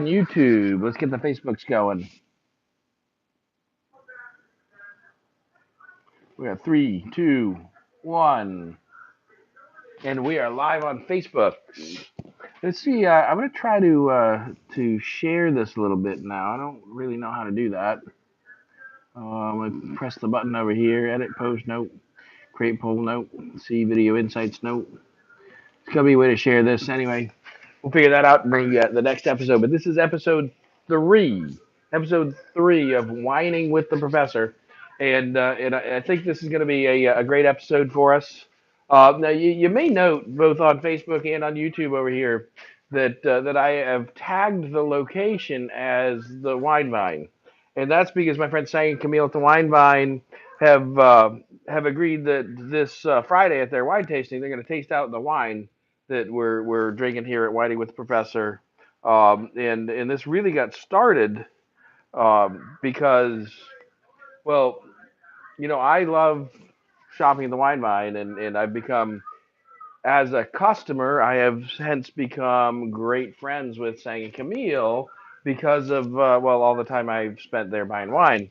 YouTube. Let's get the Facebooks going. We got three, two, one, and we are live on Facebook. Let's see. I'm gonna try to share this a little bit now. I don't really know how to do that. I'm gonna press the button over here. Edit post note. Create poll note. See video insights note. It's gonna be a way to share this anyway. We'll figure that out and bring you the next episode. But this is episode three. Episode three of Whining with the Professor. And I think this is going to be a great episode for us. Now, you may note both on Facebook and on YouTube over here that I have tagged the location as the Wine Vine, and that's because my friend Sang and Camille at the Wine Vine have agreed that this Friday at their wine tasting they're going to taste out the wine that we're drinking here at Whiting with the Professor. And this really got started because, well, I love shopping at the Wine Vine, and I've become, as a customer, I have hence become great friends with Sang and Camille because of, all the time I've spent there buying wine,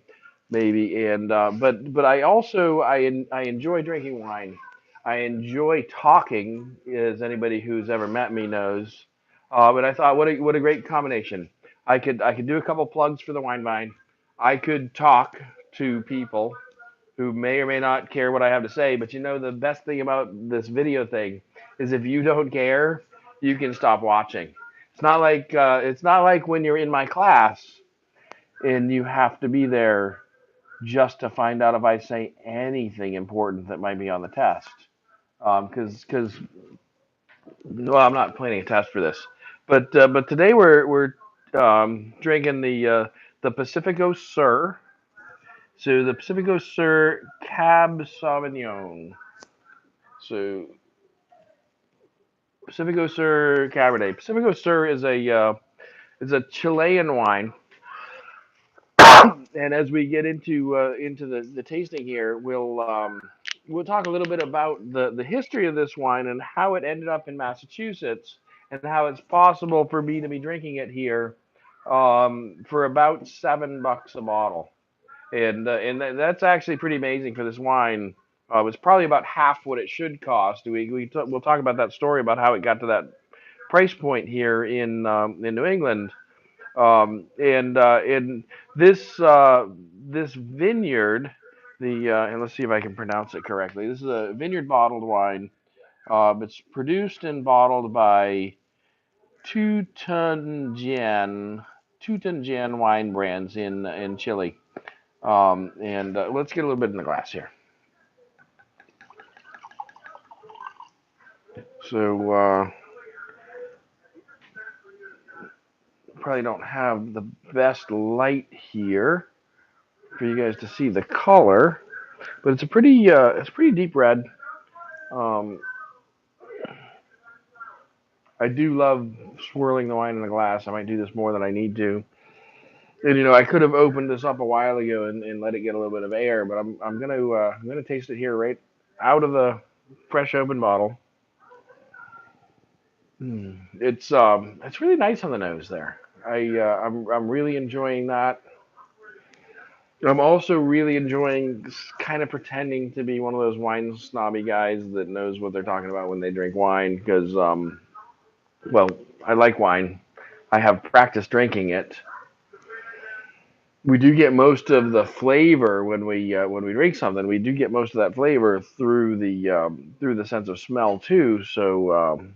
maybe. But I also I enjoy drinking wine. I enjoy talking, as anybody who's ever met me knows. But I thought, what a great combination. I could do a couple plugs for the Wine Vine. I could talk to people who may or may not care what I have to say. But the best thing about this video thing is if you don't care, you can stop watching. It's not like when you're in my class and you have to be there just to find out if I say anything important that might be on the test. Because well, I'm not planning a test for this, but today we're drinking the Pacifico Sur. So the Pacifico Sur Cab Sauvignon. So Pacifico Sur Cabernet. Pacifico Sur is a Chilean wine, and as we get into the tasting here, we'll talk a little bit about the history of this wine and how it ended up in Massachusetts and how it's possible for me to be drinking it here for about $7 a bottle. And that's actually pretty amazing for this wine. It's probably about half what it should cost. We'll talk about that story about how it got to that price point here in New England. And this vineyard, and let's see if I can pronounce it correctly. This is a vineyard bottled wine. It's produced and bottled by Tutunjian Tutunjian wine brands in Chile. And let's get a little bit in the glass here. So probably don't have the best light here for you guys to see the color, but it's pretty deep red. Um, I do love swirling the wine in the glass. I might do this more than I need to. And I could have opened this up a while ago and let it get a little bit of air, but I'm gonna taste it here right out of the fresh open bottle. It's really nice on the nose there. I'm really enjoying that. I'm also really enjoying kind of pretending to be one of those wine snobby guys that knows what they're talking about when they drink wine because well, I like wine. I have practiced drinking it. We do get most of the flavor when we drink something. We do get most of that flavor through the sense of smell too. So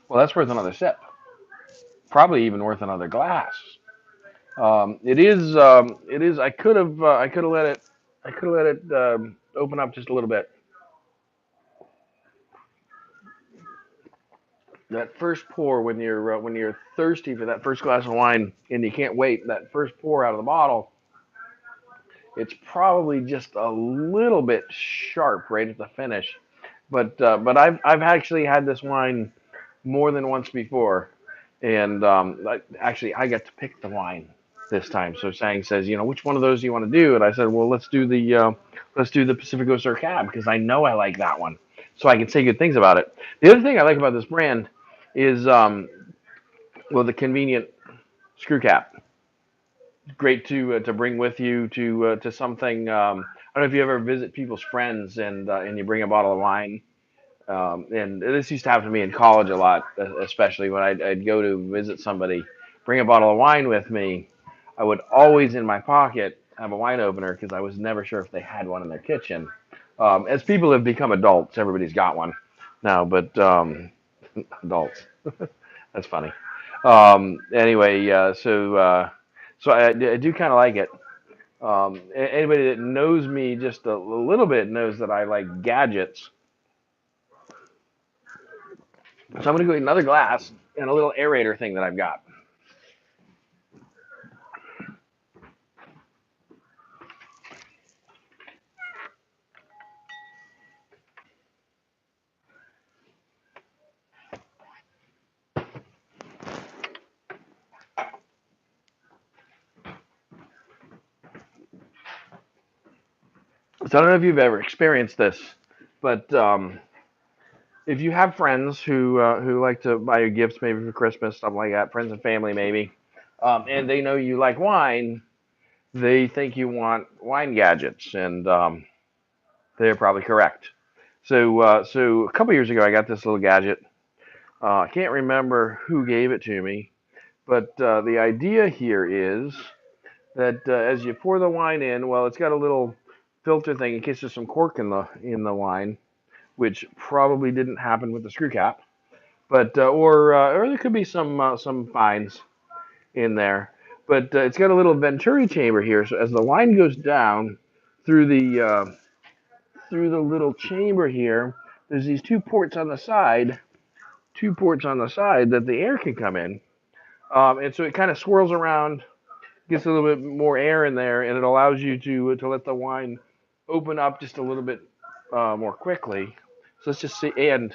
well, that's worth another sip. Probably even worth another glass. It is. It is. I could have let it. I could have let it open up just a little bit. That first pour when you're thirsty for that first glass of wine and you can't wait. That first pour out of the bottle. It's probably just a little bit sharp right at the finish. But I've actually had this wine more than once before, and actually I got to pick the wine. this time. So Sang says, which one of those do you want to do? And I said, well, let's do the Pacifico Sur Cab because I know I like that one, so I can say good things about it. The other thing I like about this brand is well, the convenient screw cap. Great to bring with you to something. I don't know if you ever visit people's friends and you bring a bottle of wine. And this used to happen to me in college a lot, especially when I'd go to visit somebody, bring a bottle of wine with me. I would always in my pocket have a wine opener because I was never sure if they had one in their kitchen. As people have become adults, everybody's got one now, but adults. That's funny. Anyway, so I do kind of like it. Anybody that knows me just a little bit knows that I like gadgets. So I'm going to go get another glass and a little aerator thing that I've got. So I don't know if you've ever experienced this, but if you have friends who like to buy you gifts, maybe for Christmas, stuff like that, friends and family maybe, and they know you like wine, they think you want wine gadgets, and they're probably correct. So a couple years ago, I got this little gadget. I can't remember who gave it to me, but the idea here is that as you pour the wine in, well, it's got a little filter thing in case there's some cork in the wine, which probably didn't happen with the screw cap, but or there could be some fines in there. But it's got a little venturi chamber here, so as the wine goes down through the little chamber here, there's these two ports on the side that the air can come in, and so it kind of swirls around, gets a little bit more air in there, and it allows you to let the wine open up just a little bit more quickly. So let's just see, and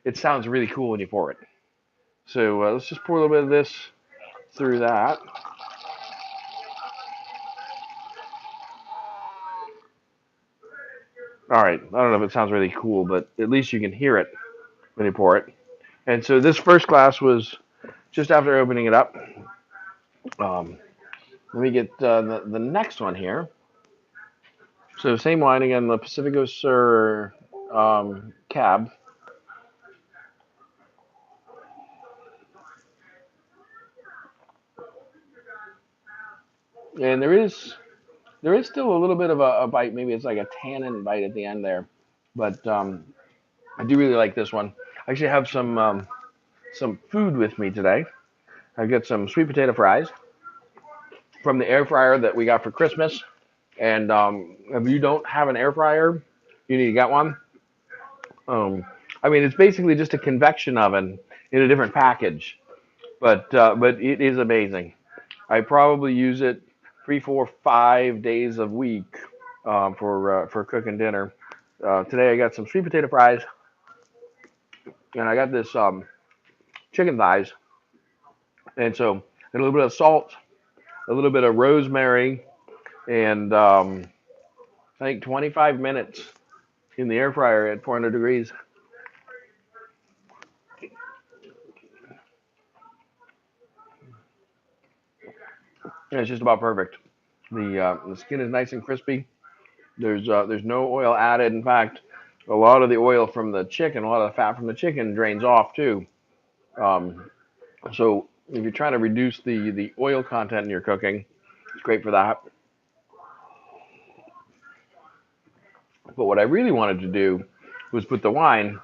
it sounds really cool when you pour it. So let's just pour a little bit of this through that. All right, I don't know if it sounds really cool, but at least you can hear it when you pour it. And so this first glass was just after opening it up. Um, Let me get the next one here. So same wine again, the Pacifico Sur Cab. And there is still a little bit of a bite. Maybe it's like a tannin bite at the end there, but I do really like this one. I actually have some food with me today. I got some sweet potato fries from the air fryer that we got for Christmas. And if you don't have an air fryer, you need to get one. Um, I mean, it's basically just a convection oven in a different package, but it is amazing. I probably use it 3, 4, 5 days a week for cooking dinner. Today I got some sweet potato fries, and I got this chicken thighs, and so a little bit of salt, a little bit of rosemary, and I think 25 minutes in the air fryer at 400 degrees. And it's just about perfect. The skin is nice and crispy. There's no oil added. In fact, a lot of the oil from the chicken, a lot of the fat from the chicken drains off too. Um, so if you're trying to reduce the oil content in your cooking, it's great for that. But what I really wanted to do was put the wine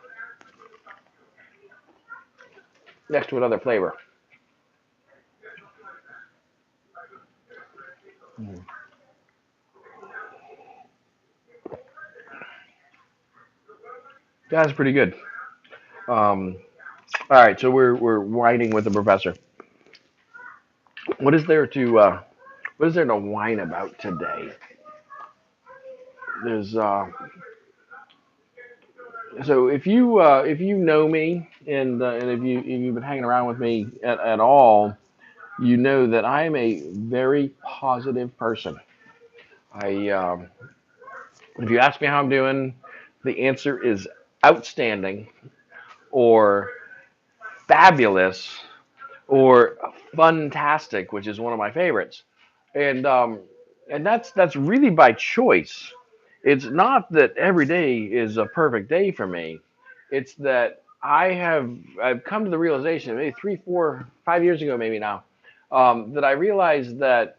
next to another flavor. Mm. That's pretty good. Um, all right, so we're whining with the professor. What is there to what is there to whine about today? There's so if you know me and if you've been hanging around with me at all, you know that I am a very positive person. I If you ask me how I'm doing, the answer is outstanding or fabulous or fantastic, which is one of my favorites. And that's really by choice. It's not that every day is a perfect day for me. It's that I've come to the realization maybe 3, 4, 5 years ago, maybe now, that I realized that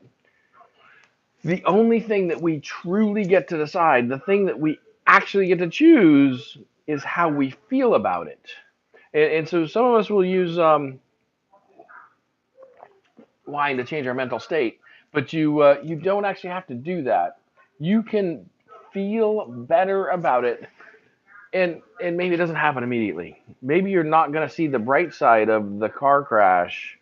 the only thing that we truly get to decide, the thing that we actually get to choose, is how we feel about it. And so some of us will use wine to change our mental state, but you don't actually have to do that. You can feel better about it, and maybe it doesn't happen immediately. Maybe you're not going to see the bright side of the car crash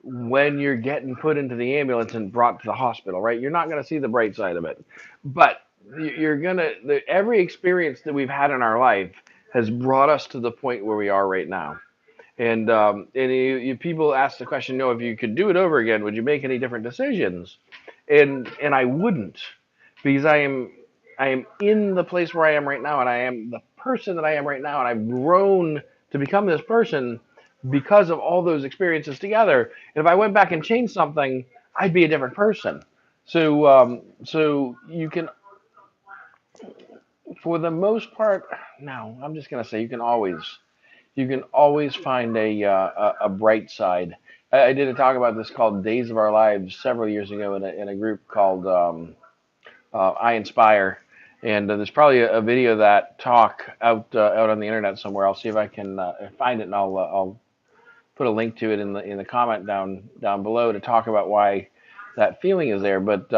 when you're getting put into the ambulance and brought to the hospital, right? You're not going to see the bright side of it, but you're gonna. Every experience that we've had in our life has brought us to the point where we are right now. And people ask the question, if you could do it over again, would you make any different decisions? And I wouldn't, because I am in the place where I am right now, and I am the person that I am right now, and I've grown to become this person because of all those experiences together. And if I went back and changed something, I'd be a different person. So you can, for the most part, no, I'm just gonna say you can always find a bright side. I did a talk about this called Days of Our Lives several years ago in a group called I Inspire, and there's probably a video of that talk out on the internet somewhere. I'll see if I can find it, and I'll put a link to it in the comment down below to talk about why that feeling is there. But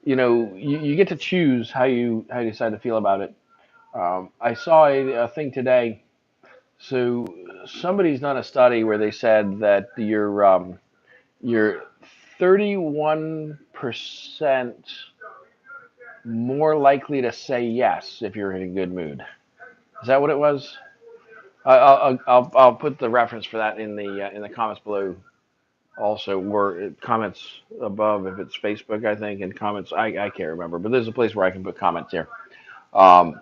you get to choose how you decide to feel about it. I saw a thing today. So somebody's done a study where they said that you're 31% more likely to say yes if you're in a good mood. Is that what it was? I'll put the reference for that in the comments below. Also, or comments above if it's Facebook, I think, and comments. I can't remember, but there's a place where I can put comments here. Um,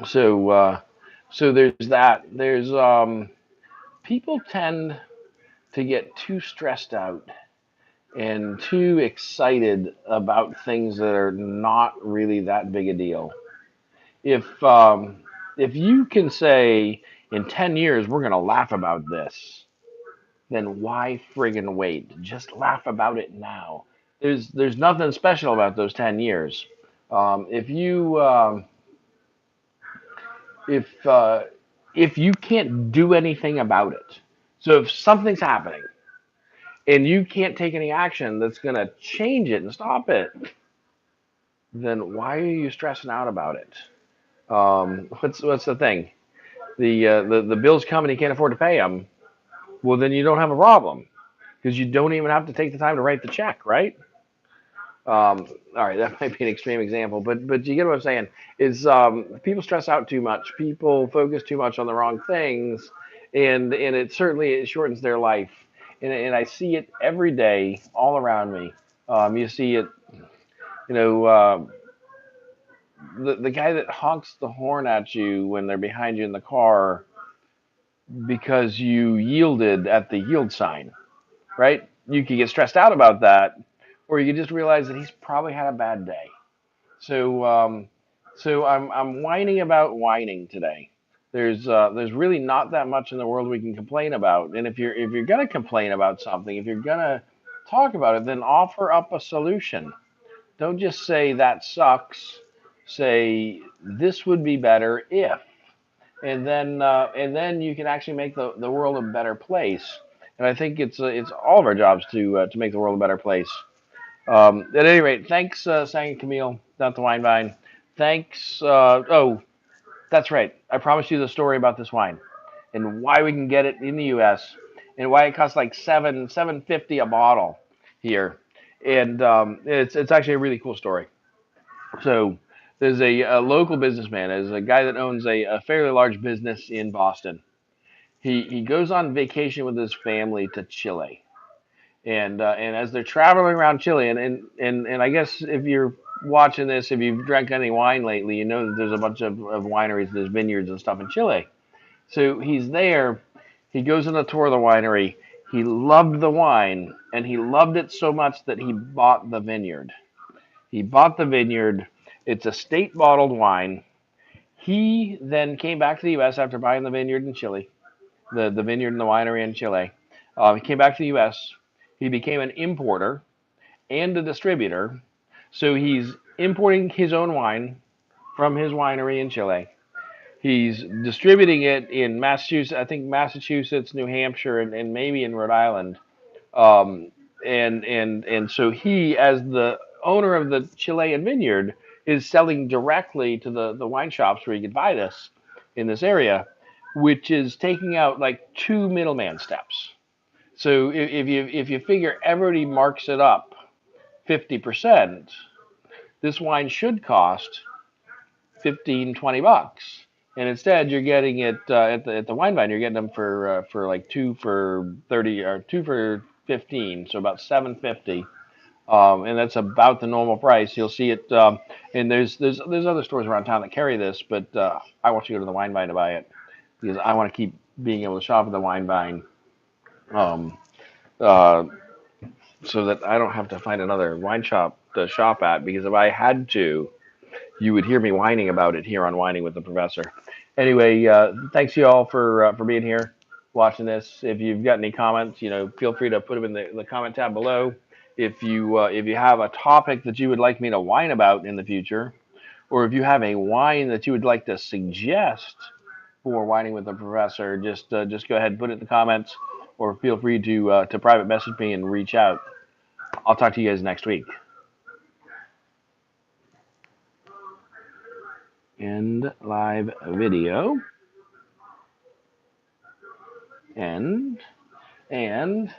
so there's that. There's people tend to get too stressed out and too excited about things that are not really that big a deal. If you can say in 10 years we're going to laugh about this, then why friggin' wait? Just laugh about it now. There's nothing special about those 10 years. If you if you can't do anything about it, so if something's happening and you can't take any action that's going to change it and stop it, then why are you stressing out about it? What's the thing? The bills come and you can't afford to pay them. Well, then you don't have a problem because you don't even have to take the time to write the check, right? All right, that might be an extreme example, but you get what I'm saying. Is people stress out too much, people focus too much on the wrong things, and it shortens their life. And I see it every day all around me. You see it, you know, the guy that honks the horn at you when they're behind you in the car because you yielded at the yield sign, right? You could get stressed out about that, or you could just realize that he's probably had a bad day. So I'm whining about whining today. There's really not that much in the world we can complain about. And if you're gonna complain about something, if you're gonna talk about it, then offer up a solution. Don't just say that sucks. Say this would be better if, and then you can actually make the world a better place. And I think it's all of our jobs to make the world a better place. At any rate, thanks, Sang and Camille, not the wine vine. Thanks. Oh, that's right. I promised you the story about this wine and why we can get it in the U.S. and why it costs like $7.50 a bottle here. And it's actually a really cool story. So there's a local businessman, there's a guy that owns a fairly large business in Boston. He goes on vacation with his family to Chile, And as they're traveling around Chile, and I guess if you're watching this, if you've drank any wine lately, you know that there's a bunch of wineries, there's vineyards and stuff in Chile. So he's there. He goes on a tour of the winery. He loved the wine, and he loved it so much that he bought the vineyard. He bought the vineyard. It's a state bottled wine. He then came back to the U.S. after buying the vineyard in Chile, the vineyard and the winery in Chile. He came back to the U.S. He became an importer and a distributor. So he's importing his own wine from his winery in Chile. He's distributing it in Massachusetts, I think Massachusetts, New Hampshire, and maybe in Rhode Island. Um, and so he, as the owner of the Chilean vineyard, is selling directly to the wine shops where you could buy this in this area, which is taking out like two middleman steps. So if you figure everybody marks it up 50%, this wine should cost 15-20 bucks. And instead, you're getting it at the wine vine. You're getting them for like 2 for 30 or 2 for 15, so about 7.50. And that's about the normal price. You'll see it, and there's other stores around town that carry this, but I want you to go to the wine vine to buy it because I want to keep being able to shop at the wine vine, um, uh, so that I don't have to find another wine shop to shop at. Because if I had to, you would hear me whining about it here on Whining with the Professor. Anyway, thanks you all for being here, watching this. If you've got any comments, feel free to put them in the comment tab below. If you have a topic that you would like me to whine about in the future, or if you have a wine that you would like to suggest for Whining with the Professor, just go ahead and put it in the comments, or feel free to private message me and reach out. I'll talk to you guys next week. End live video. End. And.